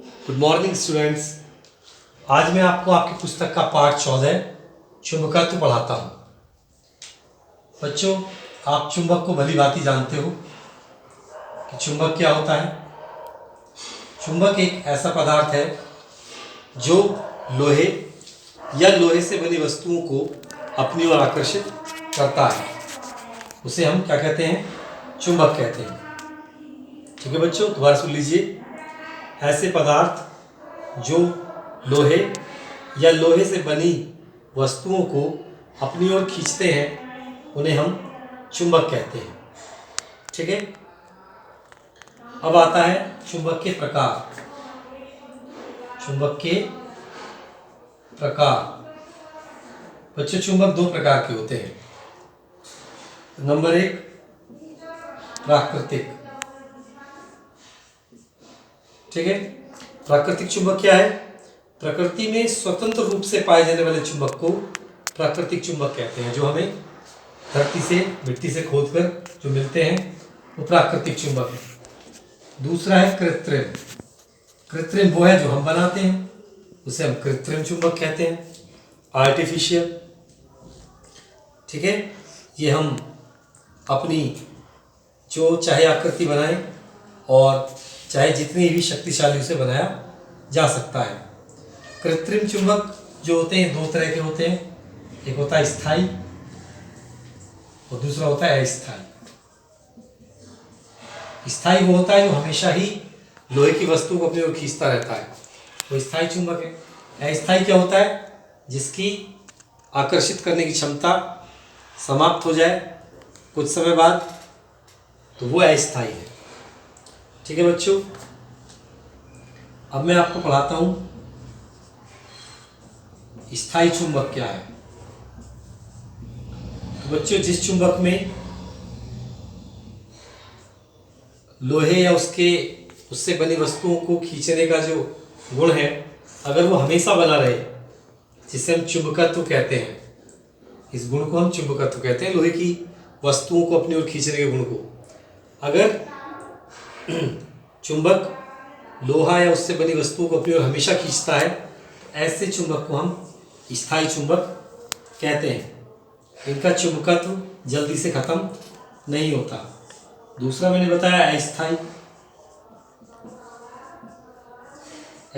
Good morning students. आज मैं आपको आपकी पुस्तक का पाठ 14 चुंबकत्व पढ़ाता हूँ। बच्चों, आप चुंबक को भली भांति जानते हो कि चुंबक क्या होता है। चुंबक एक ऐसा पदार्थ है जो लोहे या लोहे से बनी वस्तुओं को अपनी ओर आकर्षित करता है। उसे हम क्या कहते हैं? चुंबक कहते हैं। ठीक है बच्चों, दोबारा सुन लीजिए। ऐसे पदार्थ जो लोहे या लोहे से बनी वस्तुओं को अपनी ओर खींचते हैं उन्हें हम चुंबक कहते हैं। ठीक है, अब आता है चुंबक के प्रकार। चुंबक के प्रकार बच्चों, चुंबक दो प्रकार के होते हैं। नंबर 1 प्राकृतिक। ठीक है, प्राकृतिक चुंबक क्या है? प्रकृति में स्वतंत्र रूप से पाए जाने वाले चुंबक को प्राकृतिक चुंबक कहते हैं। जो हमें धरती से, मिट्टी से खोदकर जो मिलते हैं वो प्राकृतिक चुंबक है। दूसरा है कृत्रिम। कृत्रिम वो है जो हम बनाते हैं, उसे हम कृत्रिम चुंबक कहते हैं, आर्टिफिशियल। ठीक है, ये हम अपनी जो चाहे आकृति बनाएं और चाहे जितनी भी शक्तिशाली उसे बनाया जा सकता है। कृत्रिम चुंबक जो होते हैं दो तरह के होते हैं, एक होता है स्थायी और दूसरा होता है अस्थायी। स्थायी वो होता है जो हमेशा ही लोहे की वस्तु को अपनी ओर खींचता रहता है, वो स्थायी चुंबक है। अस्थायी क्या होता है? जिसकी आकर्षित करने की क्षमता समाप्त हो जाए कुछ समय बाद, तो वो अस्थायी है। ठीक है बच्चों, अब मैं आपको पढ़ाता हूं स्थायी चुंबक क्या है। तो बच्चों, जिस चुंबक में लोहे या उससे बनी वस्तुओं को खींचने का जो गुण है, अगर वो हमेशा बना रहे, जिसे हम चुंबकत्व कहते हैं, इस गुण को हम चुंबकत्व कहते हैं, लोहे की वस्तुओं को अपनी ओर खींचने के गुण को। अगर चुंबक लोहा या उससे बनी वस्तुओं को अपनी ओर हमेशा खींचता है, ऐसे चुंबक को हम स्थायी चुंबक कहते हैं। इनका चुंबकत्व जल्दी से खत्म नहीं होता। दूसरा मैंने बताया अस्थायी।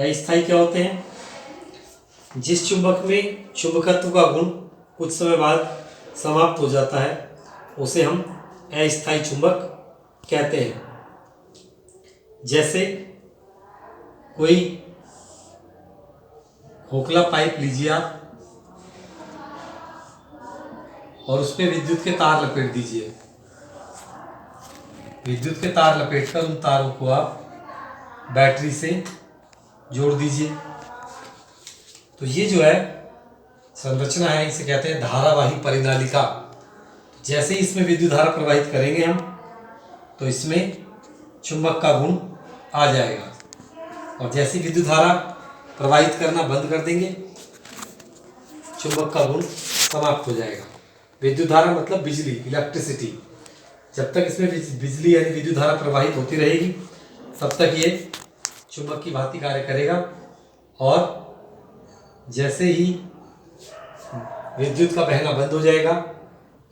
अस्थायी क्या होते हैं? जिस चुंबक में चुंबकत्व का गुण कुछ समय बाद समाप्त हो जाता है, उसे हम अस्थायी चुंबक कहते हैं। जैसे कोई खोखला पाइप लीजिए आप और उस पर विद्युत के तार लपेट दीजिए। विद्युत के तार लपेटकर उन तारों को आप बैटरी से जोड़ दीजिए। तो ये जो है संरचना है, इसे कहते हैं धारावाही परिनालिका। जैसे ही इसमें विद्युत धारा प्रवाहित करेंगे हम, तो इसमें चुंबक का गुण आ जाएगा, और जैसे विद्युत धारा प्रवाहित करना बंद कर देंगे, चुंबक का गुण समाप्त हो जाएगा। विद्युत धारा मतलब बिजली, इलेक्ट्रिसिटी। जब तक इसमें बिजली यानी विद्युत धारा प्रवाहित होती रहेगी, तब तक ये चुंबक की भांति कार्य करेगा, और जैसे ही विद्युत का बहना बंद हो जाएगा,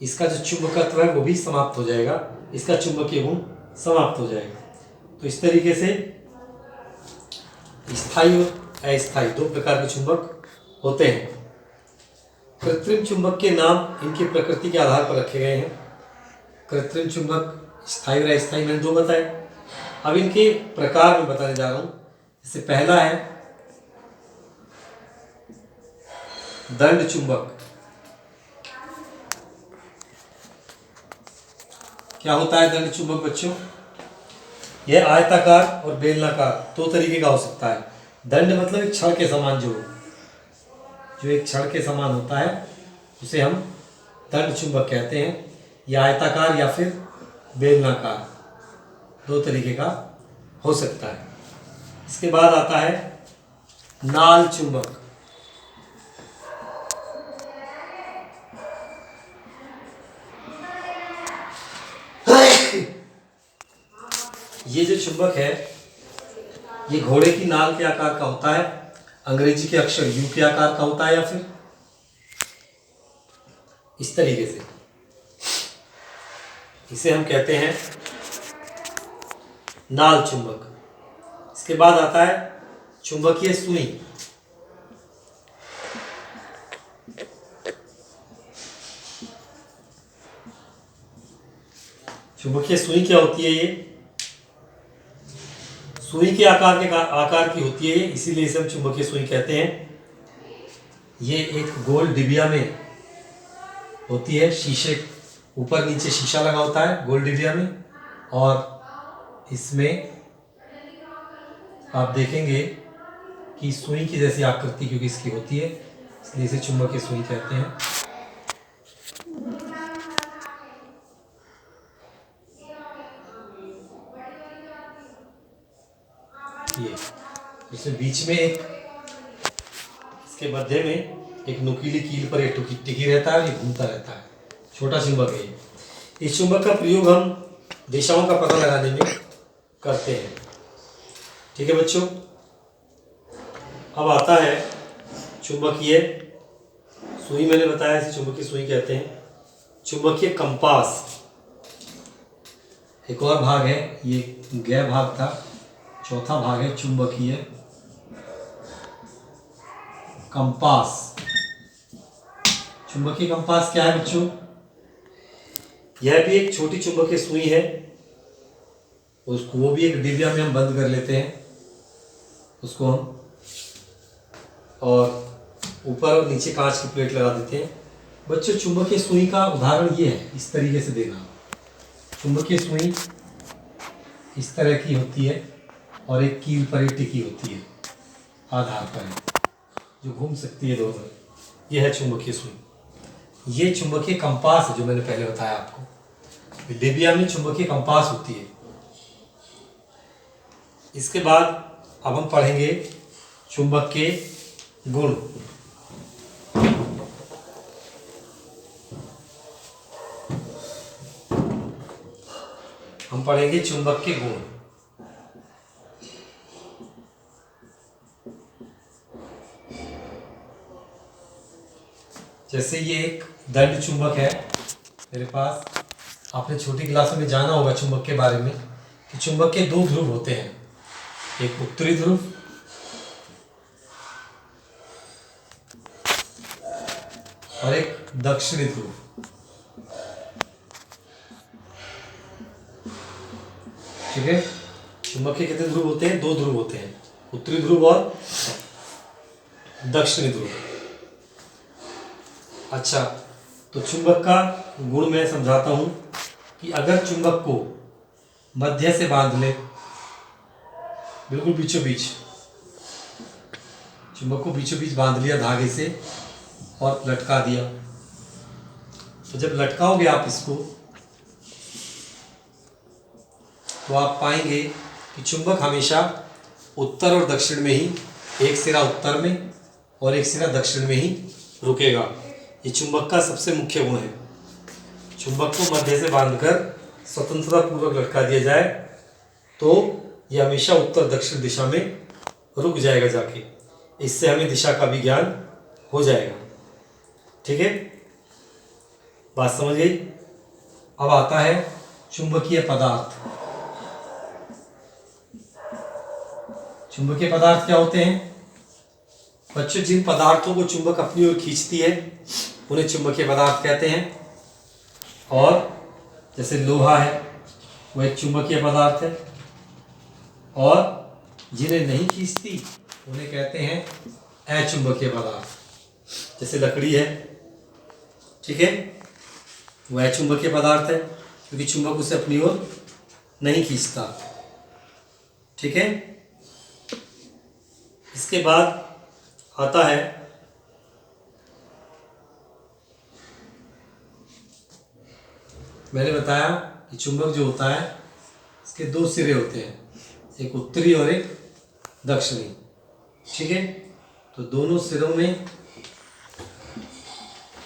इसका जो चुंबकत्व है वो भी समाप्त हो जाएगा, इसका चुंबकीय गुण समाप्त हो जाएगा। तो इस तरीके से स्थायी और अस्थायी दो प्रकार के चुंबक होते हैं। कृत्रिम चुंबक के नाम इनकी प्रकृति के आधार पर रखे गए हैं। कृत्रिम चुंबक स्थायी और अस्थायी मैंने दो बताए। अब इनके प्रकार में बताने जा रहा हूं। जैसे पहला है दंड चुंबक। क्या होता है दंड चुंबक बच्चों? यह आयताकार और बेलनाकार दो तरीके का हो सकता है। दंड मतलब एक छड़ के समान, जो एक छड़ के समान होता है, उसे हम दंड चुंबक कहते हैं। यह आयताकार या फिर बेलनाकार दो तरीके का हो सकता है। इसके बाद आता है नाल चुंबक। ये जो चुंबक है ये घोड़े की नाल के आकार का होता है, अंग्रेजी के अक्षर यू के आकार का होता है, या फिर इस तरीके से। इसे हम कहते हैं नाल चुंबक। इसके बाद आता है चुंबकीय सुई। चुंबकीय सुई क्या होती है? ये सुई के आकार की होती है, इसीलिए इसे हम चुंबकीय सुई कहते हैं। ये एक गोल डिबिया में होती है, शीशे ऊपर नीचे शीशा लगा होता है गोल डिबिया में, और इसमें आप देखेंगे कि सुई की जैसी आकृति क्योंकि इसकी होती है, इसलिए इसे चुंबकीय सुई कहते हैं। ये इसमें बीच में एक, इसके मध्य में एक नुकीली कील पर एक टिकी रहता है और ये घूमता रहता है। छोटा चुंबक है ये। इस चुंबक का प्रयोग हम दिशाओं का पता लगाने में करते हैं। ठीक है बच्चों, अब आता है चुंबकीय सुई। मैंने बताया इसे चुंबकीय सुई कहते हैं। चुंबकीय कंपास एक और भाग है, ये गैर भाग था, चौथा भाग है चुंबकीय कंपास। चुंबकीय कंपास क्या है बच्चों? यह भी एक छोटी चुंबकीय सुई है, उसको वो भी एक डिबिया में हम बंद कर लेते हैं उसको हम, और ऊपर और नीचे कांच की प्लेट लगा देते हैं। बच्चों चुंबकीय सुई का उदाहरण ये है, इस तरीके से देना। चुंबकीय सुई इस तरह की होती है और एक कील पर एक टिकी होती है, आधार पर है, जो घूम सकती है दोनों। ये है चुंबकीय सुई। ये चुंबकीय कंपास है जो मैंने पहले बताया आपको। डिबिया में चुंबकीय कंपास होती है। इसके बाद अब हम पढ़ेंगे चुंबक के गुण। हम पढ़ेंगे चुंबक के गुण। जैसे ये एक दंड चुंबक है मेरे पास। आपने छोटी क्लासों में जाना होगा चुंबक के बारे में कि चुंबक के दो ध्रुव होते हैं, एक उत्तरी ध्रुव और एक दक्षिणी ध्रुव। ठीक है, चुंबक के कितने ध्रुव होते हैं? दो ध्रुव होते हैं, उत्तरी ध्रुव और दक्षिणी ध्रुव। अच्छा, तो चुंबक का गुण मैं समझाता हूं कि अगर चुंबक को मध्य से बांध ले, बिल्कुल बीचों बीच, चुंबक को बीचों बीच बांध लिया धागे से और लटका दिया, तो जब लटकाओगे आप इसको तो आप पाएंगे कि चुंबक हमेशा उत्तर और दक्षिण में ही, एक सिरा उत्तर में और एक सिरा दक्षिण में ही रुकेगा। ये चुंबक का सबसे मुख्य गुण है। चुंबक को मध्य से बांधकर स्वतंत्रता पूर्वक लटका दिया जाए तो यह हमेशा उत्तर दक्षिण दिशा में रुक जाएगा जाके। इससे हमें दिशा का भी ज्ञान हो जाएगा। ठीक है, बात समझ गई? अब आता है चुंबकीय पदार्थ। चुंबकीय पदार्थ क्या होते हैं बच्चों? जिन पदार्थों को चुंबक अपनी ओर खींचती है उन्हें चुंबकीय पदार्थ कहते हैं। और जैसे लोहा है वो एक चुंबकीय पदार्थ है, और जिन्हें नहीं खींचती उन्हें कहते हैं अचुंबकीय पदार्थ। जैसे लकड़ी है, ठीक है, वो अचुंबकीय पदार्थ है क्योंकि चुंबक उसे अपनी ओर नहीं खींचता। ठीक है, इसके बाद आता है मैंने बताया कि चुंबक जो होता है इसके दो सिरे होते हैं, एक उत्तरी और एक दक्षिणी। ठीक है, तो दोनों सिरों में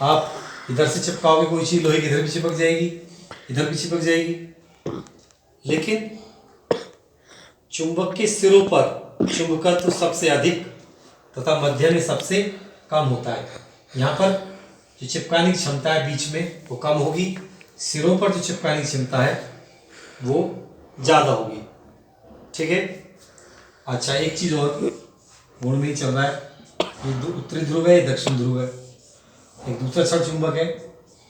आप इधर से चिपकाओगे कोई चीज, लोहे की इधर भी चिपक जाएगी, इधर भी चिपक जाएगी। लेकिन चुंबक के सिरों पर चुंबकत्व सबसे अधिक तथा मध्य में सबसे कम होता है। यहाँ पर जो चिपकाने की क्षमता है बीच में वो कम होगी, सिरों पर जो चिपकाने की क्षमता है वो ज़्यादा होगी। ठीक है। अच्छा, एक चीज़ और गुण में ही चल रहा है, ये उत्तरी ध्रुव है, दक्षिण ध्रुव है। एक दूसरा क्षण चुंबक है,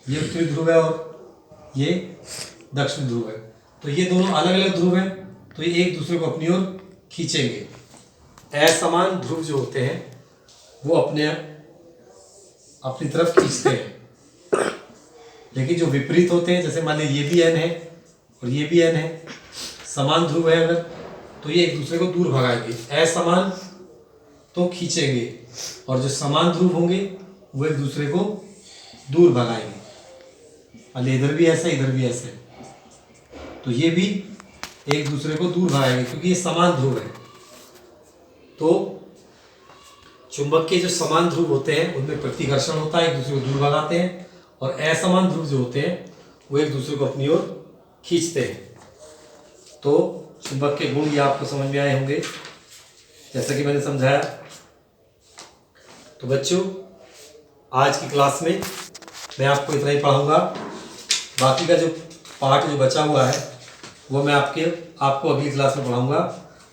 ये उत्तरी ध्रुव है और ये दक्षिण ध्रुव है। तो ये दोनों अलग अलग ध्रुव हैं, तो ये एक दूसरे को अपनी ओर खींचेंगे। असमान ध्रुव जो होते हैं वो अपनी तरफ खींचते हैं, लेकिन जो विपरीत होते हैं, जैसे मान लीजिए ये भी n है और ये भी n है, समान ध्रुव है अगर, तो ये एक दूसरे को दूर भगाएंगे। असमान तो खींचेंगे और जो समान ध्रुव होंगे वो एक दूसरे को दूर भगाएंगे। और इधर भी ऐसा, इधर भी ऐसा, तो ये भी एक दूसरे को दूर भगाएंगे क्योंकि ये समान ध्रुव है। तो चुंबक के जो समान ध्रुव होते हैं उनमें प्रतिकर्षण होता है, एक दूसरे को दूर भगाते हैं, और असमान ध्रुव जो होते हैं वो एक दूसरे को अपनी ओर खींचते हैं। तो चुंबक के गुण ये आपको समझ में आए होंगे जैसा कि मैंने समझाया। तो बच्चों, आज की क्लास में मैं आपको इतना ही पढ़ाऊंगा। बाकी का जो पार्ट जो बचा हुआ है वो मैं आपको अगली क्लास में पढ़ाऊंगा।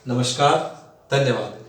नमस्कार, धन्यवाद।